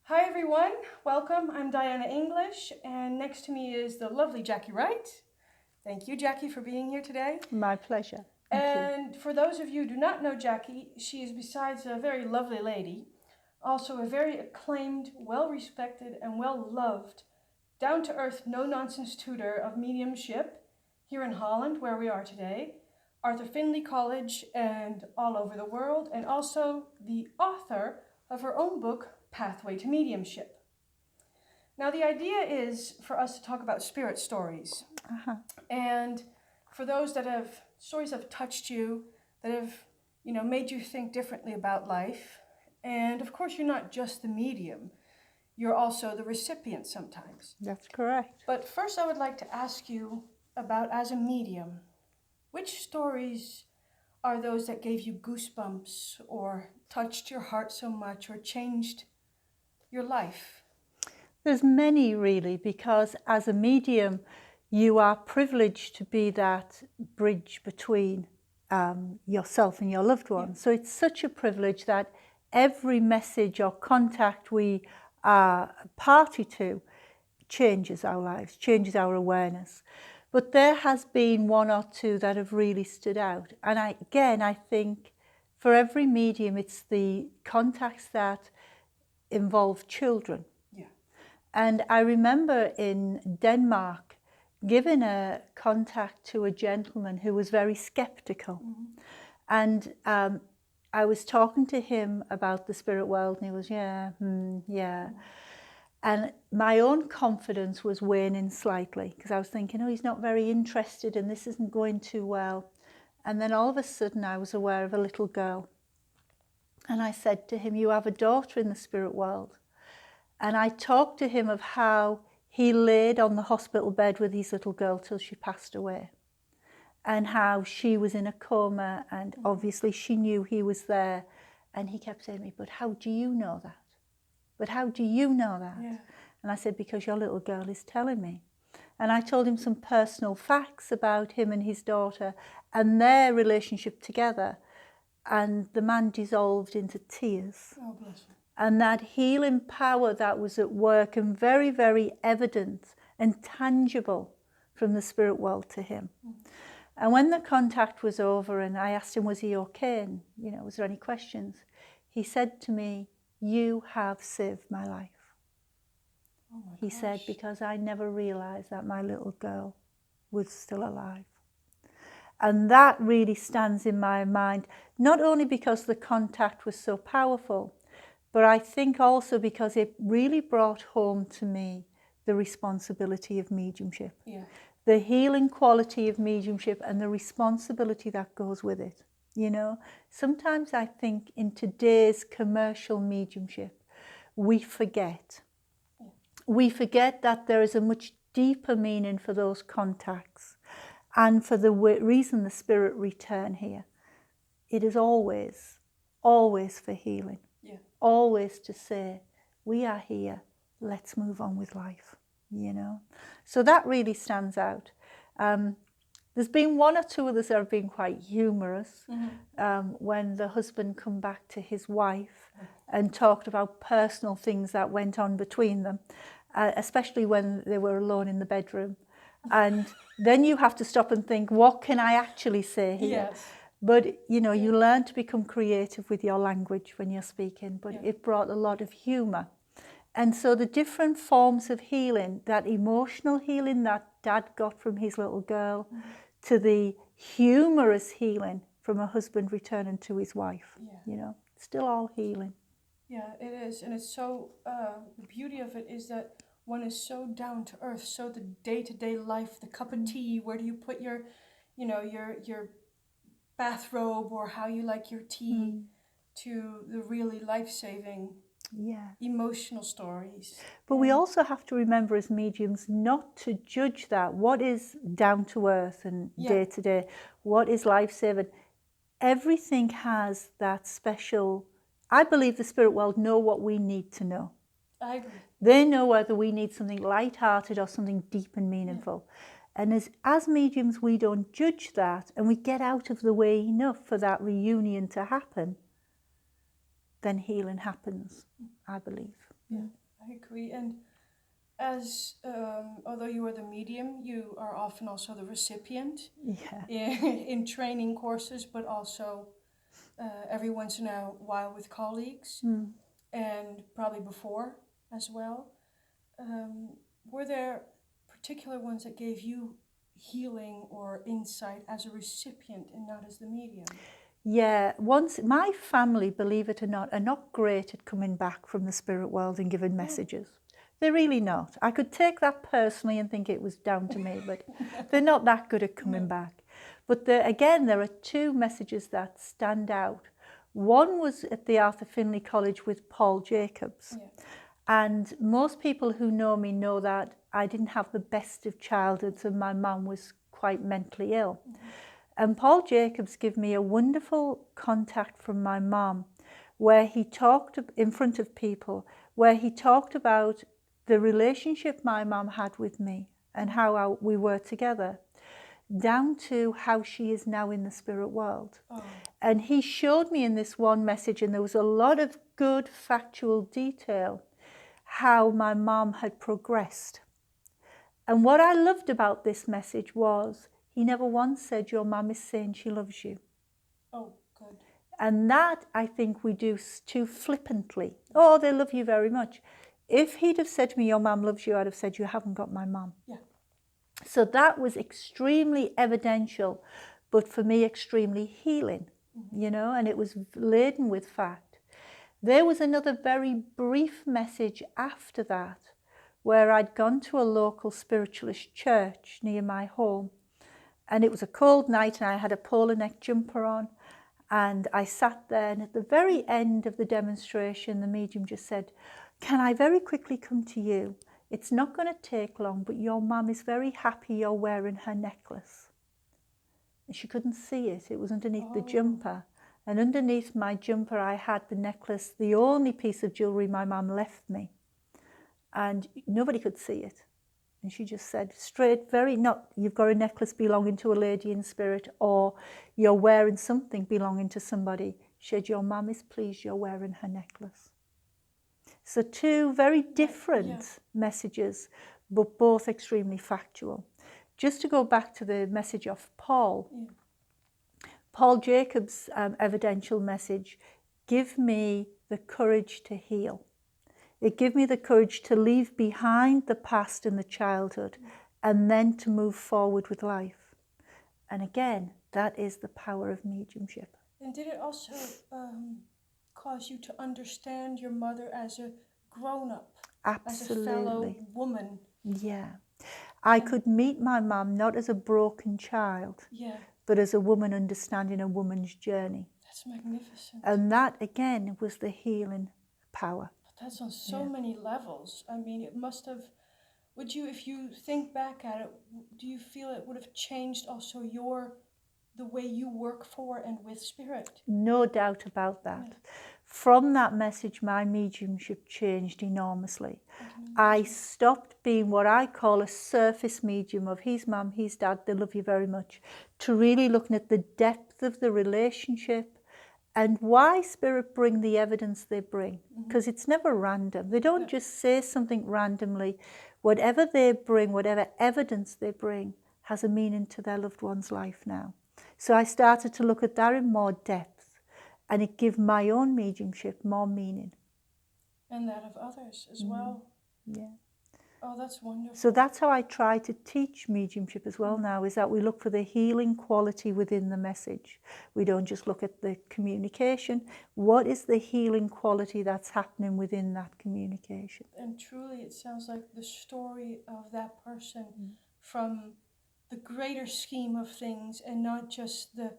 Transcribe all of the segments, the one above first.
Hi everyone, welcome. I'm Diana English, and next to me is the lovely Jackie Wright. Thank you, Jackie, for being here today. My pleasure. Thank you. And for those of you who do not know Jackie, she is, besides a very lovely lady, also a very acclaimed, well-respected, and well-loved, down-to-earth, no-nonsense tutor of mediumship here in Holland, where we are today, Arthur Findlay College, and all over the world, and also the author of her own book, Pathway to Mediumship. Now, the idea is for us to talk about spirit stories. And for those stories have touched you, that have, made you think differently about life. And of course, you're not just the medium, you're also the recipient sometimes. That's correct. But first, I would like to ask you about, as a medium, which stories are those that gave you goosebumps or touched your heart so much or changed your life? There's many really, because as a medium, you are privileged to be that bridge between yourself and your loved one. Yeah. So it's such a privilege that every message or contact we are party to changes our lives, changes our awareness. But there has been one or two that have really stood out. And I think for every medium, it's the contacts that involve children. Yeah. And I remember in Denmark giving a contact to a gentleman who was very skeptical. And I was talking to him about the spirit world, and he was, yeah. And my own confidence was waning slightly, because I was thinking, oh, he's not very interested and this isn't going too well. And then all of a sudden I was aware of a little girl. And I said to him, you have a daughter in the spirit world. And I talked to him of how he laid on the hospital bed with his little girl till she passed away. And how she was in a coma, and obviously she knew he was there. And he kept saying to me, but how do you know that? But how do you know that? Yeah. And I said, because your little girl is telling me. And I told him some personal facts about him and his daughter and their relationship together. And the man dissolved into tears. Oh, bless him. And that healing power that was at work and very, very evident and tangible from the spirit world to him. And when the contact was over and I asked him, was he okay? And, was there any questions? He said to me, you have saved my life. Oh my He gosh. said, because I never realized that my little girl was still alive. And that really stands in my mind, not only because the contact was so powerful, but I think also because it really brought home to me the responsibility of mediumship. Yeah. The healing quality of mediumship and the responsibility that goes with it. Sometimes I think in today's commercial mediumship, we forget. Yeah. We forget that there is a much deeper meaning for those contacts and for the reason the spirit return here. It is always, always for healing. Yeah. Always to say, we are here, let's move on with life, So that really stands out. There's been one or two others that have been quite humorous. When the husband come back to his wife and talked about personal things that went on between them, especially when they were alone in the bedroom. And then you have to stop and think, what can I actually say here? Yes. But, you learn to become creative with your language when you're speaking, but it brought a lot of humour. And so the different forms of healing, that emotional healing that Dad got from his little girl, to the humorous healing from a husband returning to his wife, still all healing. Yeah, it is. And it's so, the beauty of it is that one is so down to earth, so the day-to-day life, the cup of tea, where do you put your bathrobe or how you like your tea, to the really life-saving, emotional stories. But we also have to remember as mediums not to judge that. What is down to earth and day to day? What is life-saving? Everything has that special. I believe the spirit world know what we need to know. I agree. They know whether we need something light-hearted or something deep and meaningful. And as mediums, we don't judge that, and we get out of the way enough for that reunion to happen. Then healing happens, I believe. I agree. And as although you are the medium, you are often also the recipient Yeah. in training courses, but also every once in a while with colleagues, and probably before as well. Were there particular ones that gave you healing or insight as a recipient and not as the medium? Yeah, once my family, believe it or not, are not great at coming back from the spirit world and giving messages. They're really not. I could take that personally and think it was down to me, but they're not that good at coming back. But again, there are two messages that stand out. One was at the Arthur Findlay College with Paul Jacobs. Yeah. And most people who know me know that I didn't have the best of childhoods and my mum was quite mentally ill. And Paul Jacobs gave me a wonderful contact from my mum where he talked in front of people, where he talked about the relationship my mum had with me and how we were together, down to how she is now in the spirit world. And he showed me in this one message, and there was a lot of good factual detail, how my mum had progressed. And what I loved about this message was he never once said, your mum is saying she loves you. Oh, good. And that I think we do too flippantly. Oh, they love you very much. If he'd have said to me, your mum loves you, I'd have said, you haven't got my mum. Yeah. So that was extremely evidential, but for me, extremely healing, you know, and it was laden with fact. There was another very brief message after that, where I'd gone to a local spiritualist church near my home. And it was a cold night and I had a polo neck jumper on. And I sat there, and at the very end of the demonstration, the medium just said, can I very quickly come to you? It's not going to take long, but your mum is very happy you're wearing her necklace. And she couldn't see it. It was underneath the jumper. And underneath my jumper, I had the necklace, the only piece of jewellery my mum left me. And nobody could see it. And she just said straight, not you've got a necklace belonging to a lady in spirit, or you're wearing something belonging to somebody. She said, your mum is pleased you're wearing her necklace. So two very different messages, but both extremely factual. Just to go back to the message of Paul, Paul Jacobs' evidential message, give me the courage to heal. It gave me the courage to leave behind the past and the childhood and then to move forward with life. And again, that is the power of mediumship. And did it also cause you to understand your mother as a grown-up? Absolutely. As a fellow woman? Yeah. I could meet my mum not as a broken child, but as a woman understanding a woman's journey. That's magnificent. And that, again, was the healing power. That's on so many levels. I mean, it must have, would you, if you think back at it, do you feel it would have changed also the way you work for and with spirit? No doubt about that. From that message, my mediumship changed enormously. I stopped being what I call a surface medium of he's mum, he's dad, they love you very much, to really looking at the depth of the relationship and why spirit bring the evidence they bring. Because it's never random. They don't just say something randomly. Whatever they bring, whatever evidence they bring, has a meaning to their loved one's life now. So I started to look at that in more depth, and it gave my own mediumship more meaning. And that of others as well. Yeah. Oh, that's wonderful. So that's how I try to teach mediumship as well now, is that we look for the healing quality within the message. We don't just look at the communication. What is the healing quality that's happening within that communication? And truly, it sounds like the story of that person from the greater scheme of things, and not just the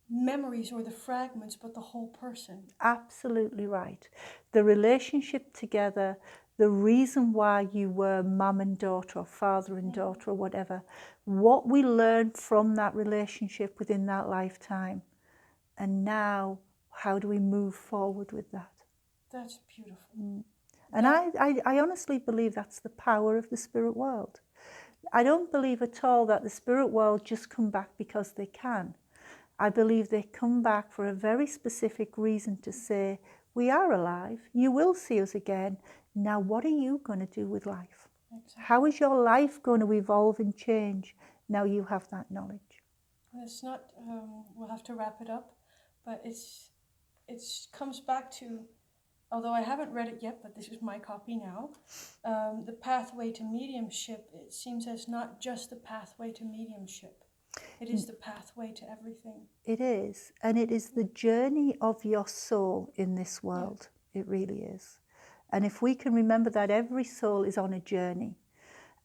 memories or the fragments, but the whole person. Absolutely right. The relationship together, the reason why you were mum and daughter or father and daughter or whatever, what we learned from that relationship within that lifetime, and now how do we move forward with that? That's beautiful. And I honestly believe that's the power of the spirit world. I don't believe at all that the spirit world just come back because they can. I believe they come back for a very specific reason, to say, we are alive. You will see us again. Now, what are you going to do with life? Exactly. How is your life going to evolve and change now you have that knowledge? It's not, we'll have to wrap it up, but it comes back to, although I haven't read it yet, but this is my copy now, the pathway to mediumship, it seems as not just the pathway to mediumship. It is the pathway to everything. It is. And it is the journey of your soul in this world. Yeah. It really is. And if we can remember that every soul is on a journey,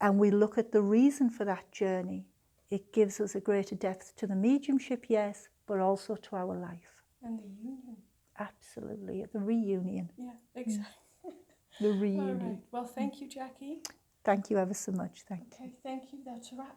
and we look at the reason for that journey, it gives us a greater depth to the mediumship, yes, but also to our life. And the union. Absolutely. The reunion. Yeah, exactly. The reunion. All right. Well, thank you, Jackie. Thank you ever so much. Thank you. Okay, thank you. That's a wrap.